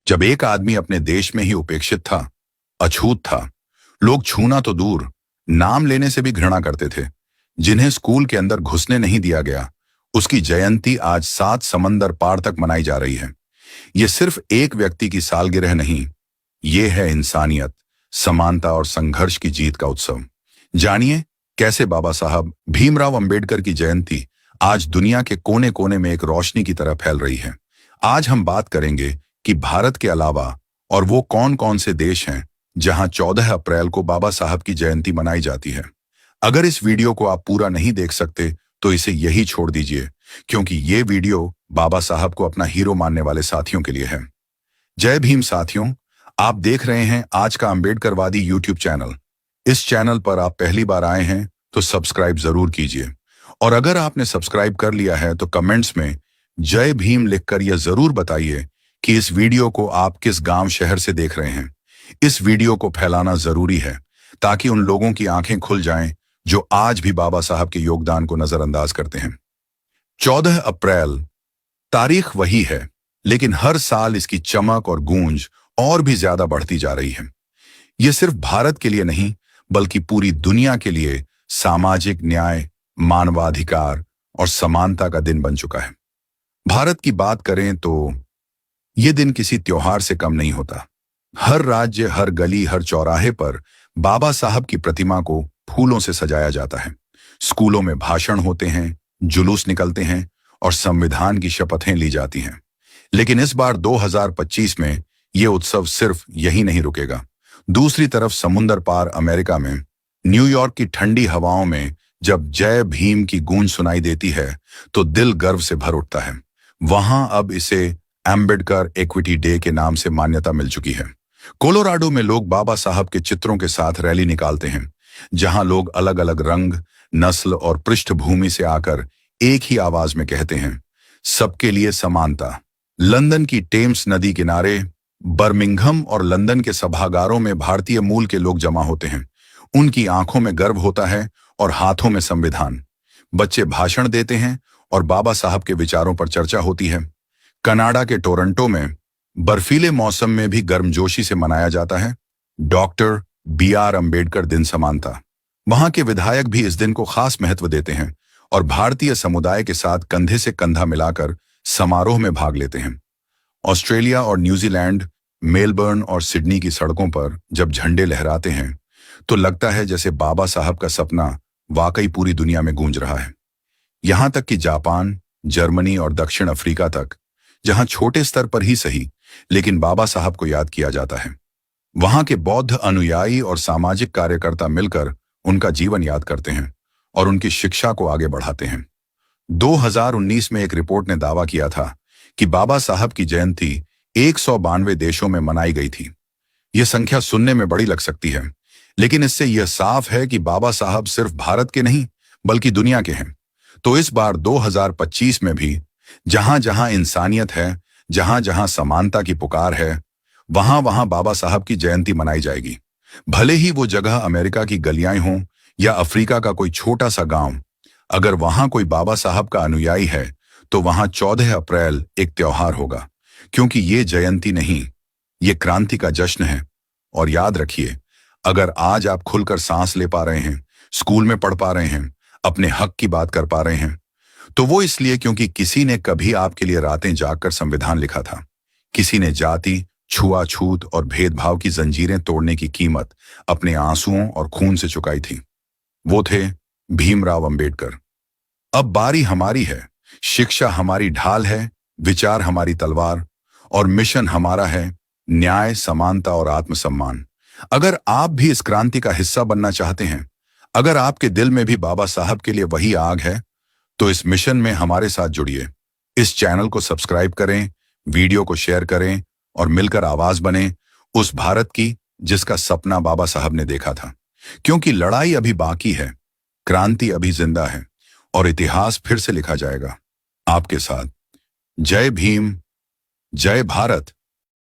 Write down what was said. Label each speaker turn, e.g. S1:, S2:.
S1: जब एक आदमी अपने देश में ही उपेक्षित था, अछूत था, लोग छूना तो दूर, नाम लेने से भी घृणा करते थे, जिन्हें स्कूल के अंदर घुसने नहीं दिया गया, उसकी जयंती आज 7 समंदर पार तक मनाई जा रही है। ये सिर्फ एक व्यक्ति की सालगिरह नहीं, ये है इंसानियत, समानता और संघर्ष की जीत का उत्सव। जानिए कैसे बाबा साहब भीमराव अंबेडकर की जयंती आज दुनिया के कोने कोने में एक रोशनी की तरह फैल रही है। आज हम बात करेंगे कि भारत के अलावा और वो कौन कौन से देश हैं जहां 14 अप्रैल को बाबा साहब की जयंती मनाई जाती है। अगर इस वीडियो को आप पूरा नहीं देख सकते तो इसे यही छोड़ दीजिए, क्योंकि ये वीडियो बाबा साहब को अपना हीरो मानने वाले साथियों के लिए है। जय भीम साथियों, आप देख रहे हैं आज का अंबेडकरवादी यूट्यूब चैनल। इस चैनल पर आप पहली बार आए हैं तो सब्सक्राइब जरूर कीजिए, और अगर आपने सब्सक्राइब कर लिया है तो कमेंट्स में जय भीम लिखकर यह जरूर बताइए कि इस वीडियो को आप किस गांव शहर से देख रहे हैं। इस वीडियो को फैलाना जरूरी है ताकि उन लोगों की आंखें खुल जाएं जो आज भी बाबा साहब के योगदान को नजरअंदाज करते हैं। 14 अप्रैल तारीख वही है, लेकिन हर साल इसकी चमक और गूंज और भी ज्यादा बढ़ती जा रही है। यह सिर्फ भारत के लिए नहीं, बल्कि पूरी दुनिया के लिए सामाजिक न्याय, मानवाधिकार और समानता का दिन बन चुका है। भारत की बात करें तो यह दिन किसी त्योहार से कम नहीं होता। हर राज्य, हर गली, हर चौराहे पर बाबा साहब की प्रतिमा को फूलों से सजाया जाता है। स्कूलों में भाषण होते हैं, जुलूस निकलते हैं और संविधान की शपथें ली जाती हैं। लेकिन इस बार 2025 में यह उत्सव सिर्फ यही नहीं रुकेगा। दूसरी तरफ समुंदर पार अमेरिका में, न्यूयॉर्क की ठंडी हवाओं में जब जय भीम की गूंज सुनाई देती है तो दिल गर्व से भर उठता है। वहां अब इसे एम्बेडकर इक्विटी डे के नाम से मान्यता मिल चुकी है। कोलोराडो में लोग बाबा साहब के चित्रों के साथ रैली निकालते हैं, जहां लोग अलग अलग रंग, नस्ल और पृष्ठभूमि से आकर एक ही आवाज में कहते हैं, सबके लिए समानता। लंदन की टेम्स नदी किनारे, बर्मिंघम और लंदन के सभागारों में भारतीय मूल के लोग जमा होते हैं। उनकी आंखों में गर्व होता है और हाथों में संविधान। बच्चे भाषण देते हैं और बाबा साहब के विचारों पर चर्चा होती है। कनाडा के टोरंटो में बर्फीले मौसम में भी गर्मजोशी से मनाया जाता है डॉक्टर BR अंबेडकर दिन समानता। वहां के विधायक भी इस दिन को खास महत्व देते हैं और भारतीय समुदाय के साथ कंधे से कंधा मिलाकर समारोह में भाग लेते हैं। ऑस्ट्रेलिया और न्यूजीलैंड, मेलबर्न और सिडनी की सड़कों पर जब झंडे लहराते हैं तो लगता है जैसे बाबा साहब का सपना वाकई पूरी दुनिया में गूंज रहा है। यहां तक कि जापान, जर्मनी और दक्षिण अफ्रीका तक, जहां छोटे स्तर पर ही सही लेकिन बाबा साहब को याद किया जाता है, वहां के बौद्ध अनुयायी और सामाजिक कार्यकर्ता मिलकर उनका जीवन याद करते हैं और उनकी शिक्षा को आगे बढ़ाते हैं। 2019 में एक रिपोर्ट ने दावा किया था कि बाबा साहब की जयंती 192 देशों में मनाई गई थी। यह संख्या सुनने में बड़ी लग सकती है, लेकिन इससे यह साफ है कि बाबा साहब सिर्फ भारत के नहीं बल्कि दुनिया के हैं। तो इस बार 2025 में भी जहां जहां इंसानियत है, जहां जहां समानता की पुकार है, वहां वहां बाबा साहब की जयंती मनाई जाएगी। भले ही वो जगह अमेरिका की गलियां हों या अफ्रीका का कोई छोटा सा गांव, अगर वहां कोई बाबा साहब का अनुयायी है तो वहां 14 अप्रैल एक त्योहार होगा, क्योंकि ये जयंती नहीं, ये क्रांति का जश्न है। और याद रखिए, अगर आज आप खुलकर सांस ले पा रहे हैं, स्कूल में पढ़ पा रहे हैं, अपने हक की बात कर पा रहे हैं, तो वो इसलिए क्योंकि किसी ने कभी आपके लिए रातें जागकर संविधान लिखा था। किसी ने जाति, छुआछूत और भेदभाव की जंजीरें तोड़ने की कीमत अपने आंसुओं और खून से चुकाई थी। वो थे भीमराव अंबेडकर। अब बारी हमारी है। शिक्षा हमारी ढाल है, विचार हमारी तलवार, और मिशन हमारा है न्याय, समानता और आत्मसम्मान। अगर आप भी इस क्रांति का हिस्सा बनना चाहते हैं, अगर आपके दिल में भी बाबा साहब के लिए वही आग है, तो इस मिशन में हमारे साथ जुड़िए। इस चैनल को सब्सक्राइब करें, वीडियो को शेयर करें और मिलकर आवाज बने उस भारत की जिसका सपना बाबा साहब ने देखा था। क्योंकि लड़ाई अभी बाकी है, क्रांति अभी जिंदा है और इतिहास फिर से लिखा जाएगा आपके साथ। जय भीम, जय भारत।